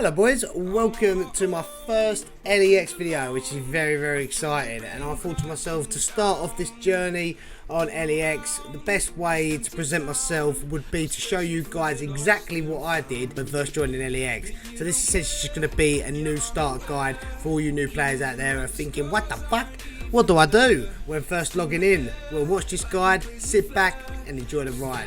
Hello boys, welcome to my first Elyx video, which is very exciting. And I thought to myself, to start off this journey on Elyx, the best way to present myself would be to show you guys exactly what I did when first joining Elyx. So this is essentially just going to be a new starter guide for all you new players out there who are thinking, what the fuck? What do I do when first logging in? Well, watch this guide, sit back and enjoy the ride.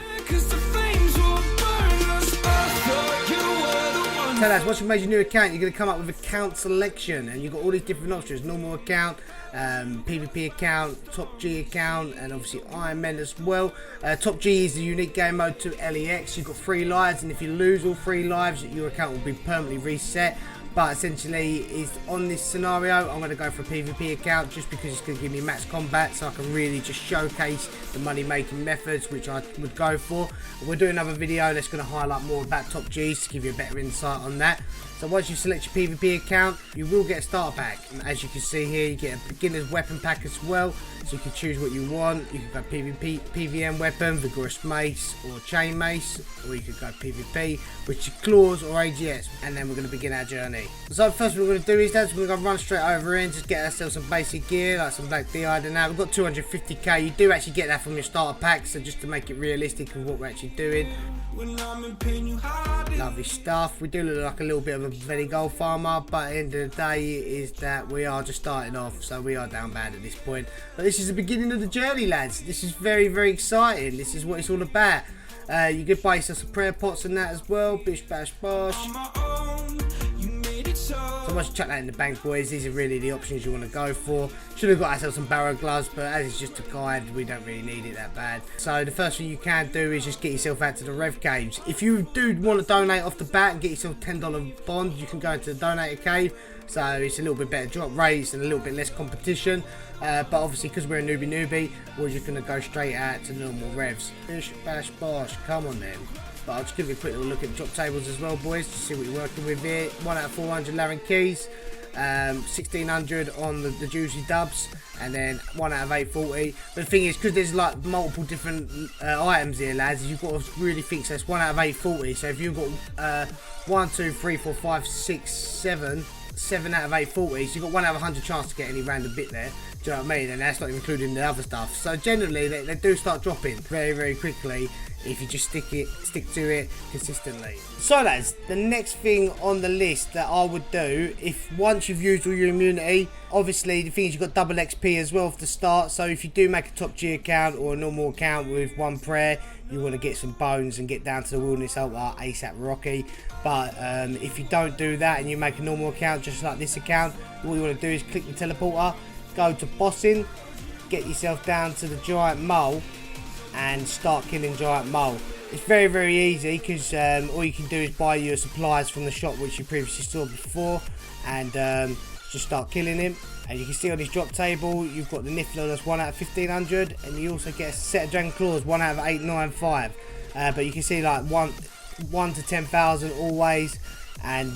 So lads, once you've made your new account, you're going to come up with account selection, and you've got all these different options: normal account, PvP account, top G account, and obviously Iron Men as well. Top G is the unique game mode to Elyx. You've got 3 lives, and if you lose all 3 lives, your account will be permanently reset. But essentially, is on this scenario, I'm going to go for a PvP account just because it's going to give me max combat, so I can really just showcase the money making methods which I would go for. We'll do another video that's going to highlight more about top Gs to give you a better insight on that. So once you select your PvP account, you will get a starter pack. And as you can see here, you get a beginner's weapon pack as well. So you can choose what you want. You can go PvP, PVM weapon, vigorous mace or chain mace, or you could go PvP, which is claws or AGS. And then we're going to begin our journey. So first what we're going to do is that we're going to run straight over in, just get ourselves some basic gear, like some black DI and that. We've got 250k. You do actually get that from your starter pack, so just to make it realistic of what we're actually doing. Lovely stuff. We do look like a little bit of a very gold farmer, but at the end of the day is that we are just starting off, so we are down bad at this point. But this is the beginning of the journey, lads. This is very exciting. This is what it's all about. You could buy yourself some prayer pots and that as well. Bish bash bosh. So once you chuck that in the bank, boys, these are really the options you want to go for. Should have got ourselves some barrow gloves, but as it's just a guide, we don't really need it that bad. So the first thing you can do is just get yourself out to the rev caves. If you do want to donate off the bat and get yourself a $10 bond, you can go into the donator cave. So it's a little bit better drop rates and a little bit less competition. But obviously, because we're a newbie, we're just going to go straight out to normal revs. Bish bash bosh, come on then. But I'll just give you a quick little look at drop tables as well, boys, to see what you're working with here. 1 out of 400 Laren keys, 1600 on the juicy dubs, and then 1 out of 840. But the thing is, because there's like multiple different items here, lads, you've got to really think. So it's 1 out of 840. So if you've got 1, 2, 3, 4, 5, 6, 7 out of 840, so you've got 1 out of 100 chance to get any random bit there. Do you know what I mean? And that's not including the other stuff. So generally, they do start dropping very quickly if you just stick to it consistently. So lads, the next thing on the list that I would do, if once you've used all your immunity, obviously the thing is you've got double XP as well for the start. So if you do make a top G account or a normal account with 1 prayer, you want to get some bones and get down to the wilderness altar ASAP Rocky. But if you don't do that and you make a normal account just like this account, what you want to do is click the teleporter, go to bossing, get yourself down to the giant mole and start killing giant mole. It's very easy, because all you can do is buy your supplies from the shop which you previously saw before, and just start killing him. And you can see on his drop table you've got the Niffler that's 1 out of 1500, and you also get a set of Dragon Claws 1 out of 895. But you can see like 1 to 10,000 always, and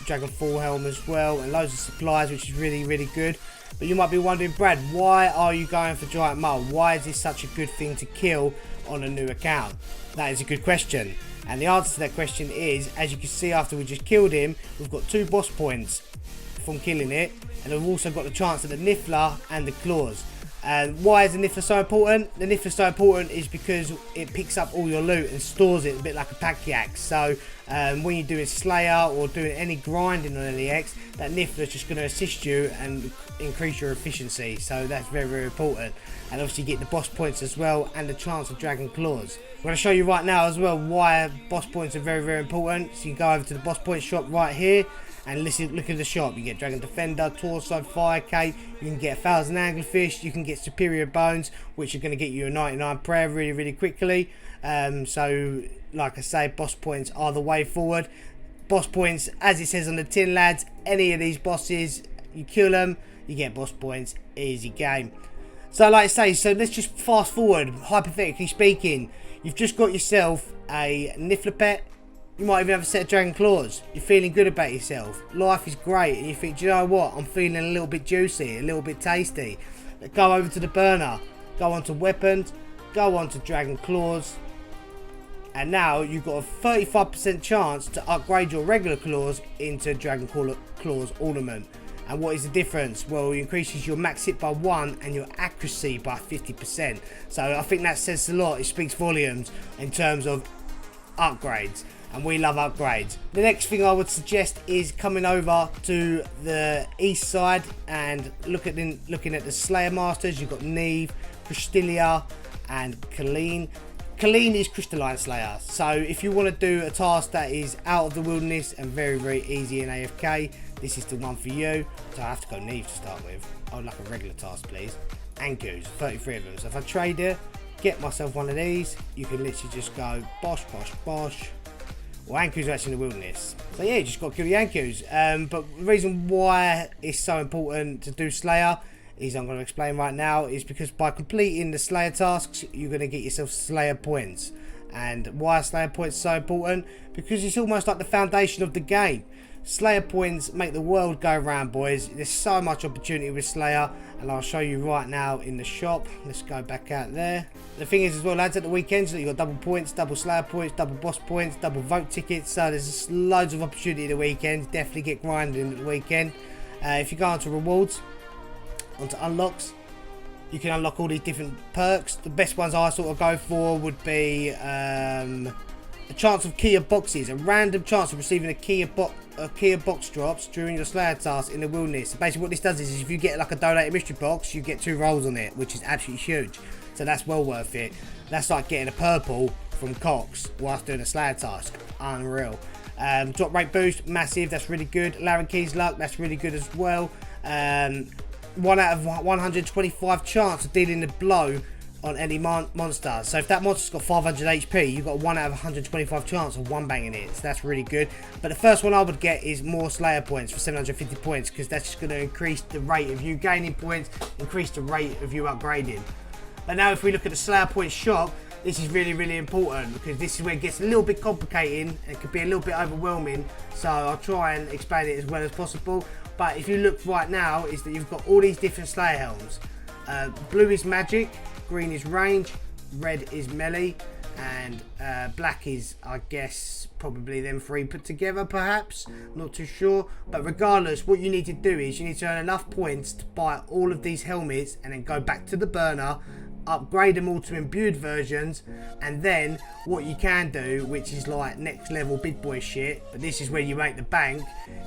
Dragon Fall Helm as well, and loads of supplies, which is really good. But you might be wondering, Brad, why are you going for Giant Mole? Why is this such a good thing to kill on a new account? That is a good question. And the answer to that question is, as you can see after we just killed him, we've got 2 boss points from killing it. And we've also got the chance of the Niffler and the Claws. And why is the Niffler so important? The Niffler so important is because it picks up all your loot and stores it a bit like a pack yak. So when you're doing Slayer or doing any grinding on Elyx, that Niffler is just going to assist you and increase your efficiency. So that's very important. And obviously you get the boss points as well and the chance of Dragon Claws. I'm going to show you right now as well why boss points are very important. So you go over to the boss point shop right here. And listen, look at the shop. You get Dragon Defender, Torso, Fire Cape. You can get 1,000 Anglerfish. You can get Superior Bones, which are going to get you a 99 prayer really quickly. So, like I say, boss points are the way forward. Boss points, as it says on the tin, lads. Any of these bosses, you kill them, you get boss points. Easy game. So, like I say, so let's just fast forward. Hypothetically speaking, you've just got yourself a Niffler pet. You might even have a set of Dragon Claws. You're feeling good about yourself. Life is great. And you think, do you know what? I'm feeling a little bit juicy, a little bit tasty. Go over to the burner. Go on to weapons. Go on to Dragon Claws. And now you've got a 35% chance to upgrade your regular claws into Dragon Claws Ornament. And what is the difference? Well, it increases your max hit by 1 and your accuracy by 50%. So I think that says a lot. It speaks volumes in terms of upgrades. And we love upgrades. The next thing I would suggest is coming over to the east side and looking at the Slayer Masters. You've got Neve, Cristelia and Colleen. Colleen is Crystalline Slayer. So if you want to do a task that is out of the wilderness and very, very easy in AFK, this is the one for you. So I have to go Neve to start with. I would like a regular task, please. Ankus, 33 of them. So if I trade it, get myself one of these, you can literally just go bosh, bosh, bosh. Well, Ankus are actually in the wilderness. So yeah, you just got to kill the Ankus. But the reason why it's so important to do Slayer is, I'm going to explain right now, is because by completing the Slayer tasks, you're going to get yourself Slayer points. And why are Slayer points so important? Because it's almost like the foundation of the game. Slayer points make the world go round, boys. There's so much opportunity with Slayer, and I'll show you right now in the shop. Let's go back out there. The thing is as well, lads, at the weekends, you've got double points, double Slayer points, double boss points, double vote tickets. So there's loads of opportunity at the weekend. Definitely get grinding at the weekend. If you go onto rewards, onto unlocks, you can unlock all these different perks. The best ones I sort of go for would be a chance of Kia boxes, a random chance of receiving a Kia box drops during your Slayer task in the wilderness. So basically what this does is if you get like a donated mystery box, you get 2 rolls on it, which is absolutely huge. So that's well worth it. That's like getting a purple from Cox whilst doing a Slayer task. Unreal. Drop rate boost, massive, that's really good. Larry Keys luck, that's really good as well. 1 out of 125 chance of dealing a blow on any monster. So if that monster's got 500 HP, you've got a 1 out of 125 chance of one banging it. So that's really good. But the first one I would get is more Slayer points for 750 points, because that's just going to increase the rate of you gaining points, increase the rate of you upgrading. But now if we look at the Slayer points shop, this is really, really important, because this is where it gets a little bit complicated. It could be a little bit overwhelming. So I'll try and explain it as well as possible. But if you look right now, is that you've got all these different Slayer helms. Blue is magic, green is range, red is melee, and black is, I guess, probably them 3 put together, perhaps. Not too sure. But regardless, what you need to do is you need to earn enough points to buy all of these helmets and then go back to the burner, upgrade them all to imbued versions, and then what you can do, which is like next level big boy shit, but this is where you make the bank,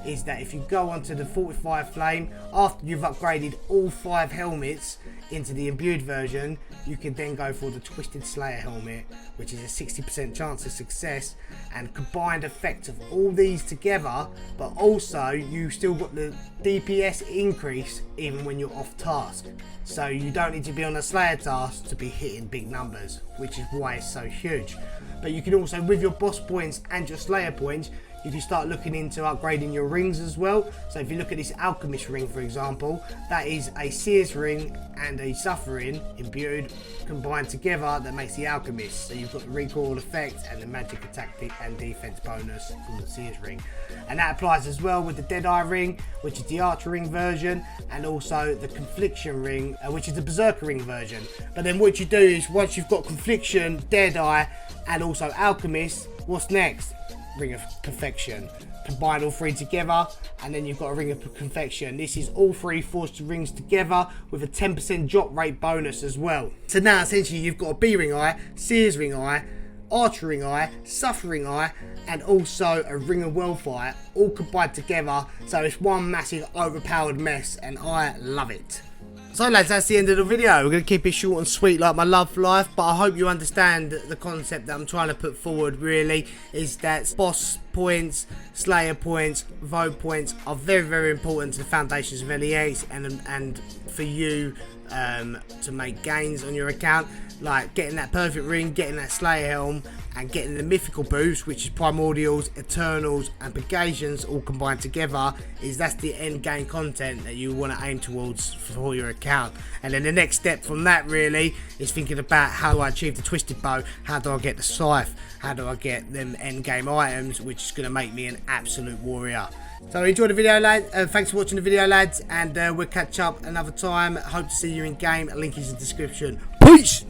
is that if you go onto the 45 flame after you've upgraded all 5 helmets into the imbued version, you can then go for the Twisted Slayer helmet, which is a 60% chance of success, and combined effect of all these together, but also you still got the DPS increase even when you're off task. So you don't need to be on a Slayer task to be hitting big numbers, which is why it's so huge. But you can also, with your boss points and your Slayer points, you can start looking into upgrading your rings as well. So if you look at this Alchemist ring, for example, that is a Seers ring and a Suffering imbued combined together that makes the Alchemist. So you've got the recoil effect and the magic attack and defense bonus from the Seers ring. And that applies as well with the Deadeye ring, which is the Archer ring version, and also the Confliction ring, which is the Berserker ring version. But then what you do is, once you've got Confliction, Deadeye, and also Alchemist, what's next? Ring of Perfection. Combine all 3 together, and then you've got a Ring of Perfection. This is all 3 forced rings together with a 10% drop rate bonus as well. So now essentially you've got a B ring eye, Seers ring eye, Archer ring eye, Suffering eye, and also a Ring of Wellfire, all combined together. So it's one massive overpowered mess, and I love it. So lads, that's the end of the video. We're going to keep it short and sweet like my love life, but I hope you understand the concept that I'm trying to put forward really, is that boss points, Slayer points, vote points are very, very important to the foundations of Elyx and for you to make gains on your account, like getting that perfect ring, getting that Slayer helm, and getting the mythical boost, which is primordials, eternals, and purgations all combined together. That's the end game content that you want to aim towards for your account. And then the next step from that really is thinking about, how do I achieve the twisted bow, how do I get the scythe, how do I get them end game items, which is going to make me an absolute warrior. So enjoy the video, lads. Thanks for watching the video, lads, and we'll catch up another time. Hope to see you in game. Link is in the description. Peace.